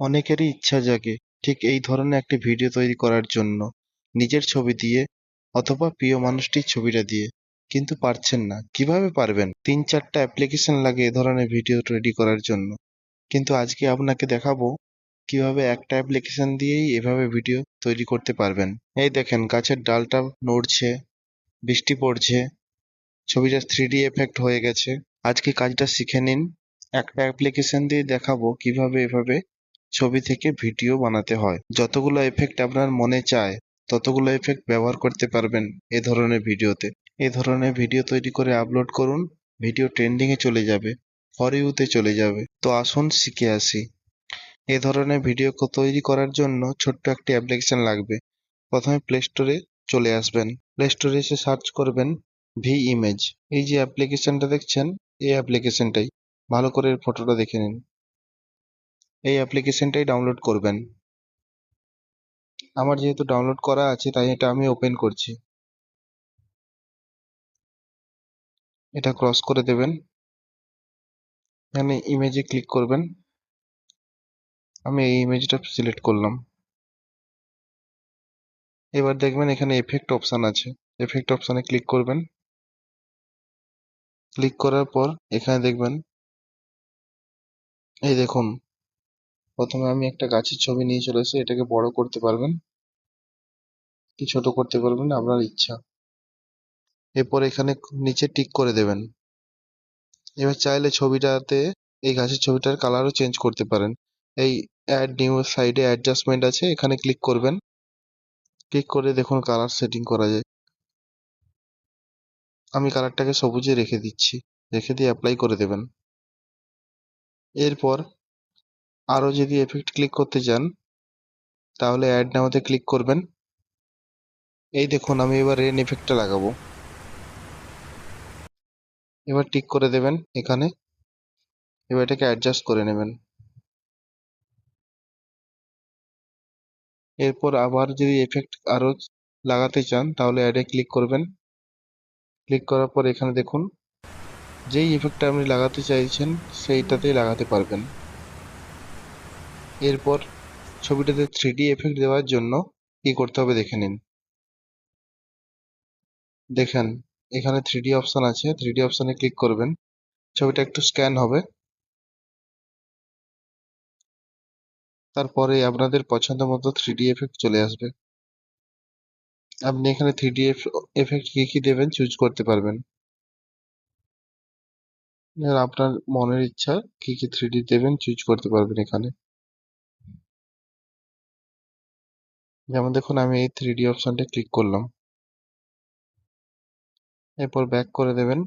অনেকেরই ইচ্ছা জাগে ঠিক এই ধরনের একটি ভিডিও তৈরি করার জন্য, নিজের ছবি দিয়ে অথবা প্রিয় মানুষটির ছবিটা দিয়ে, কিন্তু পারছেন না। কিভাবে পারবেন? 3-4টা অ্যাপ্লিকেশন লাগে এ ধরনের ভিডিও রেডি করার জন্য, কিন্তু আজকে আপনাকে দেখাবো কিভাবে একটা অ্যাপ্লিকেশন দিয়েই এভাবে ভিডিও তৈরি করতে পারবেন। এই দেখেন, গাছের ডালটা নড়ছে, বৃষ্টি পড়ছে, ছবিটা 3D এফেক্ট হয়ে গেছে। আজকে কাজটা শিখে নিন। একটা অ্যাপ্লিকেশন দিয়ে দেখাবো কিভাবে এভাবে ছবি থেকে ভিডিও বানাতে হয়। যতগুলো এফেক্ট আপনার মনে চায় ততগুলো এফেক্ট ব্যবহার করতে পারবেন এ ধরনের ভিডিওতে। এ ধরনের ভিডিও তৈরি করে আপলোড করুন, ভিডিও ট্রেন্ডিং এ চলে যাবে, ফর ইউতে চলে যাবে। তো আসুন শিখে আসি। এ ধরনের ভিডিও তৈরি করার জন্য ছোট্ট একটি অ্যাপ্লিকেশন লাগবে। প্রথমে প্লে স্টোরে চলে আসবেন। প্লে স্টোরে এসে সার্চ করবেন ভি ইমেজ। এই যে অ্যাপ্লিকেশনটা দেখছেন, এই অ্যাপ্লিকেশনটাই। ভালো করে এর ফটোটা দেখে নিন। এই অ্যাপ্লিকেশনটাই ডাউনলোড করবেন। আমার যেহেতু ডাউনলোড করা আছে তাই এটা আমি ওপেন করছি। এটা ক্রস করে দেবেন, এখানে ইমেজে ক্লিক করবেন। আমি এই ইমেজটা সিলেক্ট করলাম। এবার দেখবেন এখানে এফেক্ট অপশন আছে, এফেক্ট অপশনে ক্লিক করবেন। ক্লিক করার পর এখানে দেখবেন, এই দেখুন, প্রথমে আমি একটা গাছের ছবি নিয়ে চলে এসে এটাকে বড় করতে পারবেন কি ছোট করতে পারবেন আপনার ইচ্ছা। এরপর এখানে নিচে টিক করে দেবেন। এবার চাইলে ছবিটাতে, এই গাছের ছবিটার কালারও চেঞ্জ করতে পারেন। এই অ্যাড নিউ সাইডে অ্যাডজাস্টমেন্ট আছে, এখানে ক্লিক করবেন। ক্লিক করে দেখুন কালার সেটিং করা যায়। আমি কালারটাকে সবুজে রেখে দিচ্ছি, রেখে দিয়ে অ্যাপ্লাই করে দেবেন। এরপর আরো যদি এফেক্ট ক্লিক করতে চান তাহলে অ্যাড নাওতে ক্লিক করবেন। এই দেখুন, আমি এবার রেন এফেক্টটা লাগাবো। এবার টিক করে দেবেন এখানে। এবার এটাকে অ্যাডজাস্ট করে নেবেন। এরপর আবার যদি এফেক্ট আরো লাগাতে চান তাহলে অ্যাডে ক্লিক করবেন। ক্লিক করার পর এখানে দেখুন, যেই ইফেক্টটা আপনি লাগাতে চাইছেন সেইটাতেই লাগাতে পারবেন। এরপর ছবিটাতে 3D এফেক্ট দেওয়ার জন্য কি করতে হবে দেখে নিন। দেখেন, এখানে 3D অপশন আছে, 3D অপশনে ক্লিক করবেন। ছবিটা একটু স্ক্যান হবে, তারপরে আপনাদের পছন্দ মতো 3D এফেক্ট চলে আসবে। আপনি এখানে 3D এফেক্ট কি কি দেবেন চুজ করতে পারবেন। আর আপনার মনের ইচ্ছা কি কি 3D দেবেন চুজ করতে পারবেন এখানে। যেমন দেখুন, আমি এই 3D অপশনটা ক্লিক করলাম। এরপর ব্যাক করে দেবেন।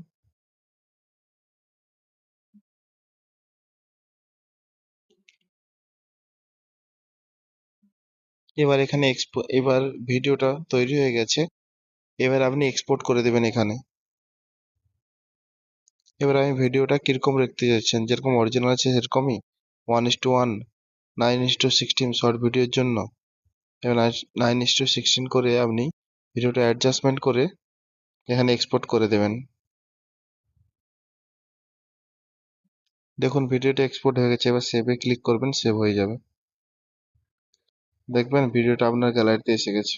এবার এখানে এবার ভিডিওটা তৈরি হয়ে গেছে। এবার আপনি এক্সপোর্ট করে দেবেন এখানে। এবার আমি ভিডিওটা কিরকম রাখতে চাইছেন, যেরকম অরিজিনাল আছে সেরকমই 1:1, 9:16 শর্ট ভিডিওর জন্য। এবার 9:16 করে আপনি ভিডিওটা অ্যাডজাস্টমেন্ট করে এখানে এক্সপোর্ট করে দেবেন। দেখুন ভিডিওটা এক্সপোর্ট হয়ে গেছে। এবার সেভে ক্লিক করবেন, সেভ হয়ে যাবে। দেখবেন ভিডিওটা আপনার গ্যালারিতে এসে গেছে।